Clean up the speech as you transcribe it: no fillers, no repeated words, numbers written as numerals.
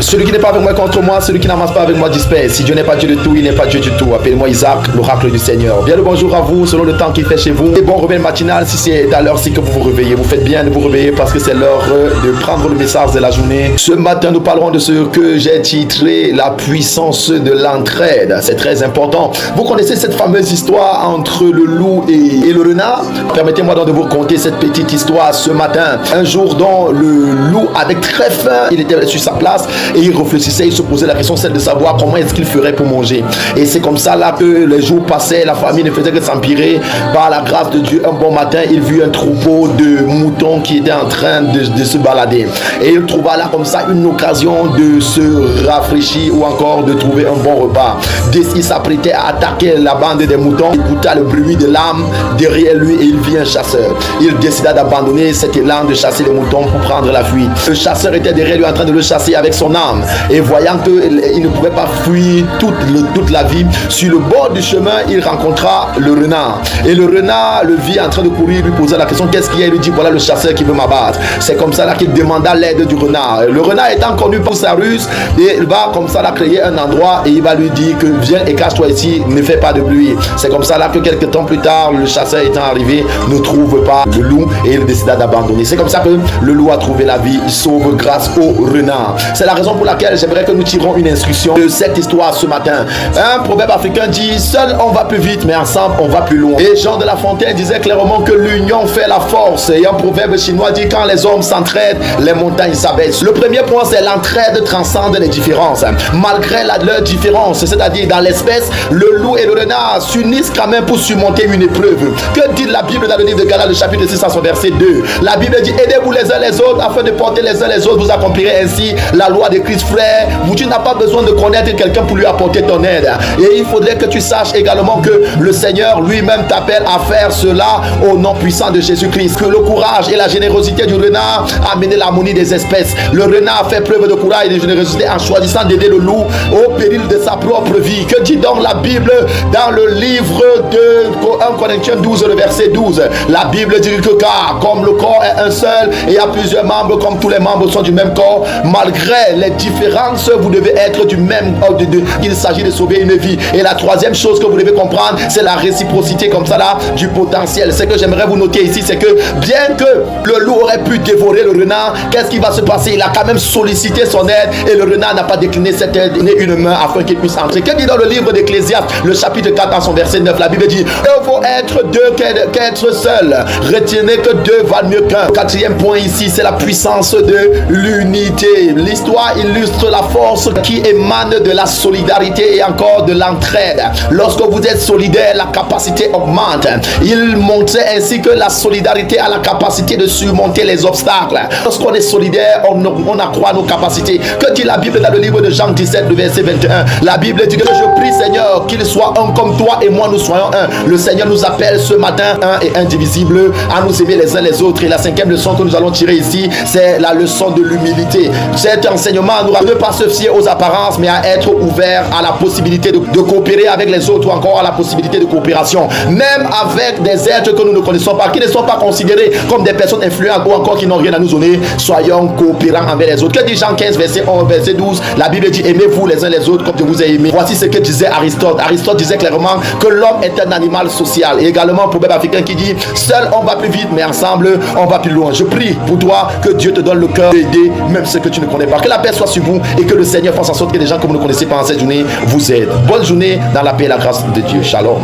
Celui qui n'est pas avec moi contre moi, celui qui n'amasse pas avec moi disperse. Si Dieu n'est pas Dieu de tout, il n'est pas Dieu du tout. Appelez-moi Isaac, l'oracle du Seigneur. Bien le bonjour à vous, selon le temps qu'il fait chez vous. Et bon réveil matinal, si c'est à l'heure-ci que vous vous réveillez. Vous faites bien de vous réveiller parce que c'est l'heure de prendre le message de la journée. Ce matin, nous parlerons de ce que j'ai titré la puissance de l'entraide. C'est très important. Vous connaissez cette fameuse histoire entre le loup et le renard? Permettez-moi donc de vous raconter cette petite histoire ce matin. Un jour, dont le loup, avec très faim, il était sur sa place et il réfléchissait, il se posait la question, celle de savoir comment est-ce qu'il ferait pour manger. Et c'est comme ça là que les jours passaient, la famille ne faisait que s'empirer. Par la grâce de Dieu, un bon matin, il vit un troupeau de moutons qui était en train de se balader. Et il trouva là comme ça une occasion de se rafraîchir ou encore de trouver un bon repas. Dès qu'il s'apprêtait à attaquer la bande des moutons, il écouta le bruit de l'âme derrière lui et il vit un chasseur. Il décida d'abandonner cet élan de chasser les moutons pour prendre la fuite. Le chasseur était derrière lui en train de le chasser avec son âme. Et voyant qu'il ne pouvait pas fuir toute la vie, sur le bord du chemin, il rencontra le renard. Et le renard le vit en train de courir, lui posa la question, qu'est-ce qu'il y a? Il lui dit, voilà le chasseur qui veut m'abattre. C'est comme ça là qu'il demanda l'aide du renard. Le renard étant connu pour sa ruse, il va comme ça là créer un endroit et il va lui dire que viens et cache-toi ici, ne fais pas de bruit. C'est comme ça là que quelques temps plus tard, le chasseur étant arrivé, ne trouve pas le loup et il décida d'abandonner. C'est comme ça que le loup a trouvé la vie, il sauve grâce au renard. C'est la raison pour laquelle j'aimerais que nous tirons une instruction de cette histoire ce matin. Un proverbe africain dit, seul on va plus vite, mais ensemble on va plus loin. Et Jean de La Fontaine disait clairement que l'union fait la force. Et un proverbe chinois dit, quand les hommes s'entraident, les montagnes s'abaissent. Le premier point, c'est l'entraide transcende les différences. Malgré leur différence, c'est-à-dire dans l'espèce, le loup et le renard s'unissent quand même pour surmonter une épreuve. Que dit la Bible dans le livre de Galates, le chapitre 6 à son verset 2? La Bible dit, aidez-vous les uns les autres afin de porter les uns les autres, vous accomplirez ainsi la loi de Christ. Frère, tu n'as pas besoin de connaître quelqu'un pour lui apporter ton aide. Et il faudrait que tu saches également que le Seigneur lui-même t'appelle à faire cela au nom puissant de Jésus-Christ. Que le courage et la générosité du renard a amené l'harmonie des espèces. Le renard a fait preuve de courage et de générosité en choisissant d'aider le loup au péril de sa propre vie. Que dit donc la Bible dans le livre de 1 Corinthiens 12, le verset 12? La Bible dit que car comme le corps est un seul et il y a plusieurs membres, comme tous les membres sont du même corps, malgré les différences, vous devez être du même ordre. Il s'agit de sauver une vie. Et la troisième chose que vous devez comprendre, c'est la réciprocité comme ça là du potentiel. Ce que j'aimerais vous noter ici, c'est que bien que le loup aurait pu dévorer le renard, qu'est-ce qui va se passer? Il a quand même sollicité son aide et le renard n'a pas décliné cette aide, donné une main afin qu'il puisse entrer. Que dit dans le livre d'Ecclésiaste, le chapitre 4 en son verset 9, la Bible dit, il faut être deux qu'être seul. Retenez que deux valent mieux qu'un. Le quatrième point ici, c'est la puissance de l'unité. L'histoire illustre la force qui émane de la solidarité et encore de l'entraide. Lorsque vous êtes solidaire, la capacité augmente. Il montrait ainsi que la solidarité a la capacité de surmonter les obstacles. Lorsqu'on est solidaire, on accroît nos capacités. Que dit la Bible dans le livre de Jean 17, le verset 21? La Bible dit que je prie Seigneur qu'il soit un comme toi et moi nous soyons un. Le Seigneur nous appelle ce matin un et indivisible à nous aimer les uns les autres. Et la cinquième leçon que nous allons tirer ici, c'est la leçon de l'humilité. Cet enseignement nous ramène pas se fier aux apparences, mais à être ouvert à la possibilité de coopérer avec les autres ou encore à la possibilité de coopération. Même avec des êtres que nous ne connaissons pas, qui ne sont pas considérés comme des personnes influentes ou encore qui n'ont rien à nous donner, soyons coopérants avec les autres. Que dit Jean 15, verset 11, verset 12? La Bible dit, aimez-vous les uns les autres comme je vous ai aimé. Voici ce que disait Aristote. Aristote disait clairement que l'homme est un animal social. Et également un proverbe africain qui dit, seul on va plus vite, mais ensemble on va plus loin. Je prie pour toi que Dieu te donne le cœur d'aider même ceux que tu ne connais pas. Que la paix soit sur vous et que le Seigneur fasse en sorte que les gens que vous ne connaissez pas en cette journée vous aident. Bonne journée dans la paix et la grâce de Dieu. Shalom.